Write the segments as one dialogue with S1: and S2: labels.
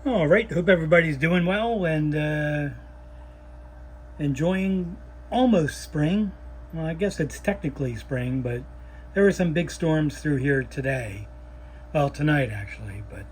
S1: All right, hope everybody's doing well and enjoying almost spring. Well, I guess it's technically spring, but there were some big storms through here today. Well, tonight actually, but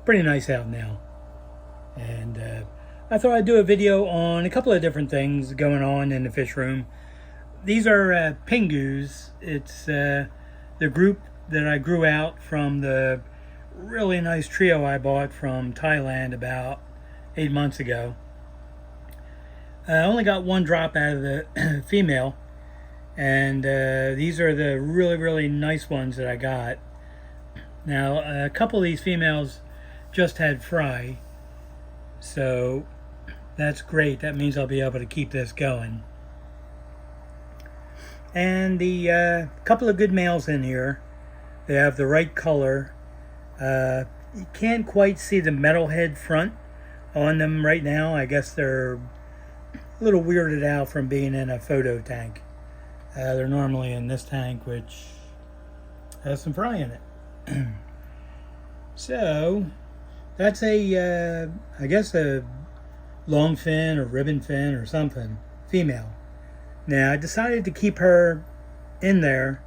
S1: pretty nice out now. And I thought I'd do a video on a couple of different things going on in the fish room. These are Pingus. It's the group that I grew out from the really nice trio I bought from Thailand about 8 months ago. I only got one drop out of the female, and these are the really nice ones that I got. Now, a couple of these females just had fry, so that's great. That means I'll be able to keep this going. And the couple of good males in here, they have the right color. You can't quite see the metalhead front on them right now. I guess they're a little weirded out from being in a photo tank. They're normally in this tank, which has some fry in it. So that's I guess a long fin or ribbon fin or something, female. Now I decided to keep her in there.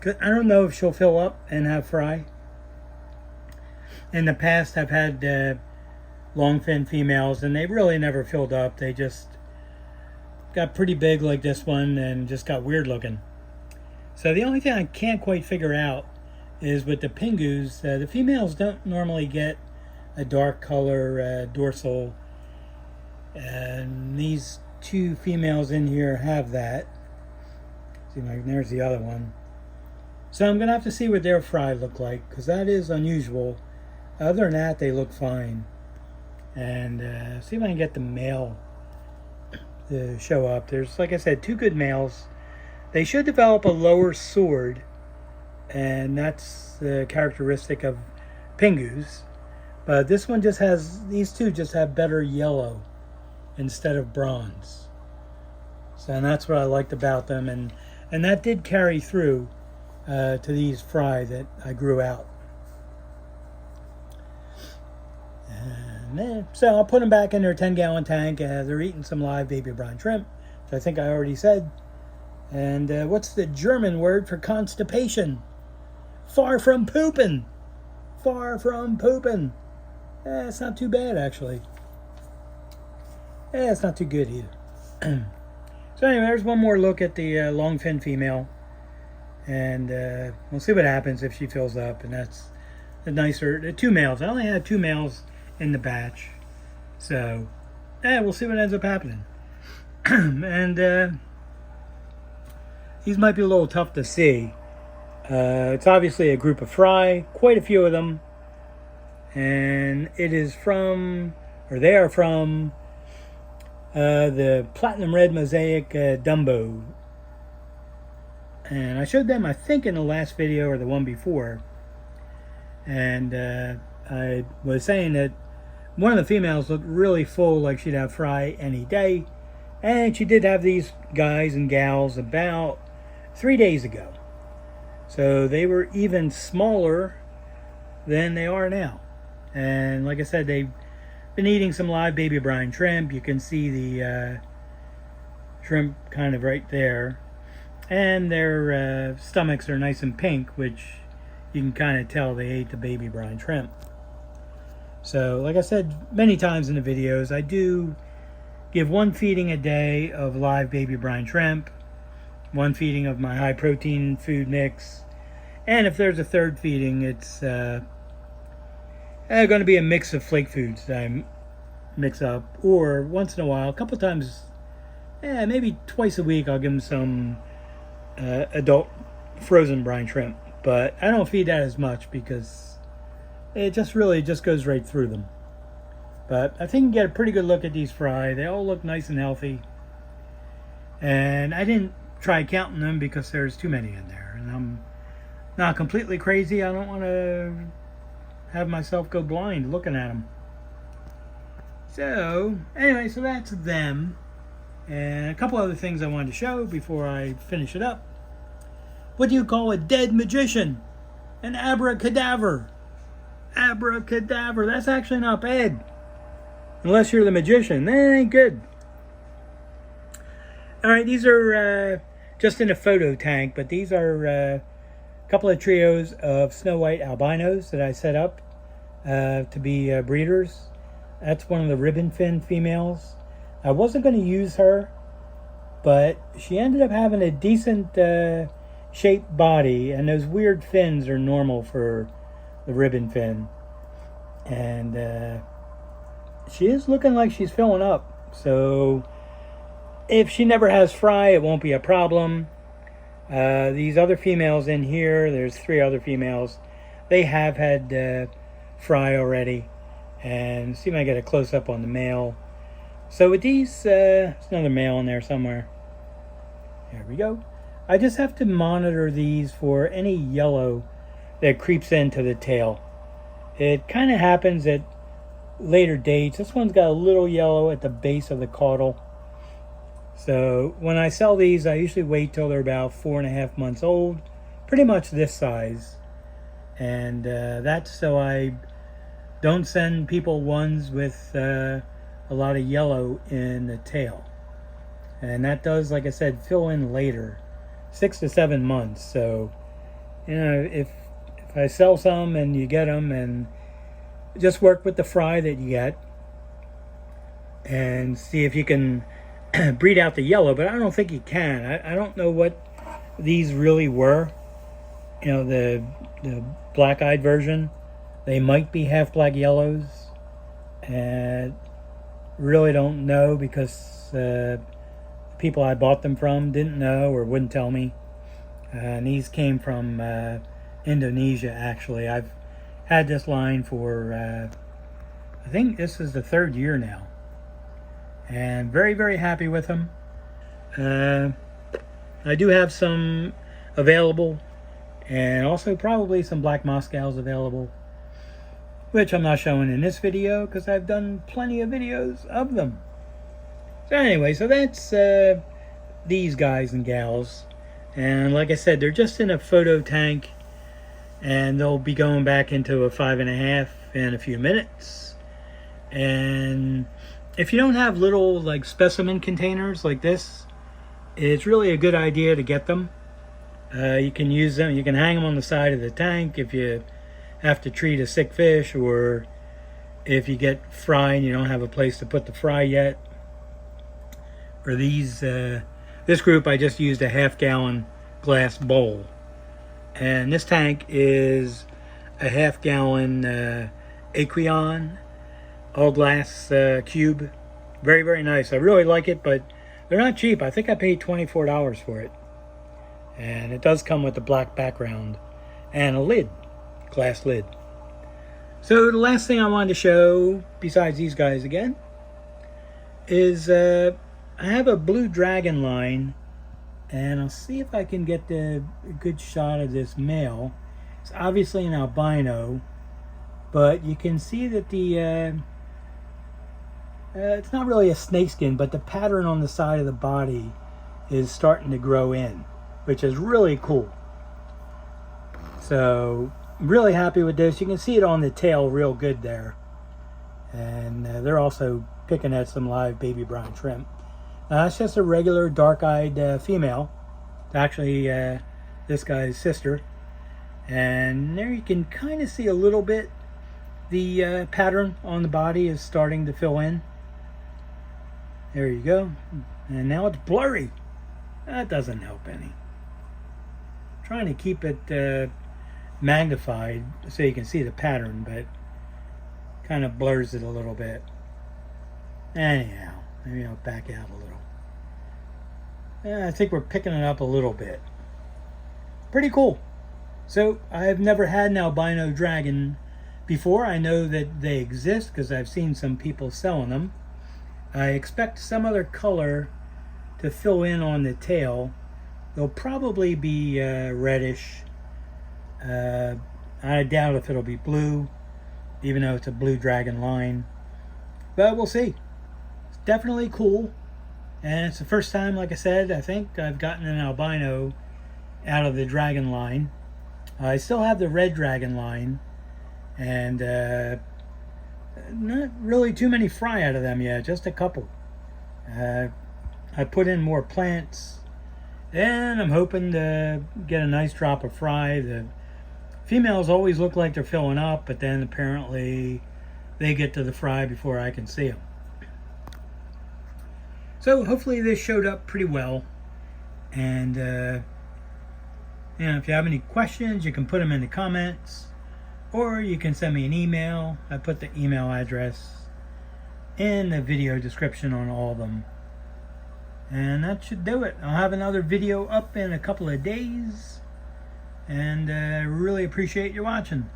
S1: I don't know if she'll fill up and have fry. In the past, I've had long fin females, and they really never filled up. They just got pretty big like this one and just got weird looking. So the only thing I can't quite figure out is with the Pingus, the females don't normally get a dark color dorsal, and these two females in here have that. See, there's the other one. So I'm gonna have to see what their fry look like, because that is unusual. Other than that, they look fine. And see if I can get the male to show up. There's, like I said, two good males. They should develop a lower sword, and that's the characteristic of Pingus. But this one just has, these two just have better yellow instead of bronze. So and that's what I liked about them, and that did carry through to these fry that I grew out. So I'll put them back in their 10-gallon tank. They're eating some live baby brine shrimp, which I think I already said. And what's the German word for constipation? Far from pooping. Far from pooping. It's not too bad, actually. It's not too good either. So anyway, there's one more look at the long fin female. And we'll see what happens if she fills up. And that's the two males. I only had two males in the batch, so we'll see what ends up happening. And these might be a little tough to see. It's obviously a group of fry, quite a few of them, and it is from, or they are from, the Platinum Red Mosaic Dumbo. And I showed them, I think, in the last video or the one before, and I was saying that one of the females looked really full, like she'd have fry any day. And she did have these guys and gals about 3 days ago. So they were even smaller than they are now. And like I said, they've been eating some live baby brine shrimp. You can see the shrimp kind of right there. And their stomachs are nice and pink, which you can kind of tell they ate the baby brine shrimp. So, like I said many times in the videos, I do give one feeding a day of live baby brine shrimp, one feeding of my high protein food mix, and if there's a third feeding, it's going to be a mix of flake foods that I mix up, or once in a while, a couple times, maybe twice a week, I'll give them some adult frozen brine shrimp. But I don't feed that as much because it just really just goes right through them. But I think you can get a pretty good look at these fry. They all look nice and healthy. And I didn't try counting them because there's too many in there. And I'm not completely crazy. I don't want to have myself go blind looking at them. So, anyway, so that's them. And a couple other things I wanted to show before I finish it up. What do you call a dead magician? An abracadaver. Abracadabra. That's actually not bad. Unless you're the magician. That ain't good. Alright, these are just in a photo tank, but these are a couple of trios of Snow White Albinos that I set up to be breeders. That's one of the ribbon fin females. I wasn't going to use her, but she ended up having a decent shaped body, and those weird fins are normal for the ribbon fin. And she is looking like she's filling up, so if she never has fry, it won't be a problem. These other females in here, there's 3 other females, they have had fry already. And see if I can get a close-up on the male. So with these, there's another male in there somewhere. There we go. I just have to monitor these for any yellow that creeps into the tail. It kind of happens at later dates. This one's got a little yellow at the base of the caudal. So when I sell these, I usually wait till they're about 4.5 months old. Pretty much this size. And that's so I don't send people ones with a lot of yellow in the tail. And that does, like I said, fill in later. 6 to 7 months. So, you know, if I sell some and you get them, and just work with the fry that you get and see if you can breed out the yellow. But I don't think you can. I don't know what these really were. You know, the black-eyed version. They might be half black yellows, and really don't know because people I bought them from didn't know or wouldn't tell me. And these came from Indonesia, actually. I've had this line for I think this is the 3rd year now, and very, very happy with them. I do have some available, and also probably some black Moscows available, which I'm not showing in this video because I've done plenty of videos of them. So anyway, so that's these guys and gals. And like I said, they're just in a photo tank, and they'll be going back into a 5.5 in a few minutes. And if you don't have little like specimen containers like this, it's really a good idea to get them. You can use them, you can hang them on the side of the tank if you have to treat a sick fish, or if you get fry and you don't have a place to put the fry yet. For these, this group, I just used a 1/2 gallon glass bowl, and this tank is a 1/2 gallon Aqueon all glass cube. Very, very nice. I really like it, but they're not cheap. I think I paid $24 for it, and it does come with a black background and a lid. Glass lid. So the last thing I wanted to show, besides these guys again, is I have a blue dragon line, and I'll see if I can get a good shot of this male. It's obviously an albino, but you can see that the it's not really a snakeskin, but the pattern on the side of the body is starting to grow in, which is really cool. So really happy with this. You can see it on the tail real good there. And they're also picking at some live baby brine shrimp. That's just a regular dark-eyed female. It's actually this guy's sister. And there you can kind of see a little bit the pattern on the body is starting to fill in. There you go. And now it's blurry. That doesn't help any. I'm trying to keep it magnified so you can see the pattern, but kind of blurs it a little bit. Anyhow, maybe I'll back out a little. Yeah, I think we're picking it up a little bit. Pretty cool. So I've never had an albino dragon before. I know that they exist because I've seen some people selling them. I expect some other color to fill in on the tail. They'll probably be reddish. I doubt if it'll be blue, even though it's a blue dragon line. But we'll see. It's definitely cool. And it's the first time, like I said, I think I've gotten an albino out of the dragon line. I still have the red dragon line. and not really too many fry out of them yet, just a couple. I put in more plants, and I'm hoping to get a nice drop of fry. The females always look like they're filling up, but then apparently they get to the fry before I can see them. So hopefully this showed up pretty well. And if you have any questions, you can put them in the comments, or you can send me an email. I put the email address in the video description on all of them. And that should do it. I'll have another video up in a couple of days. And really appreciate you watching.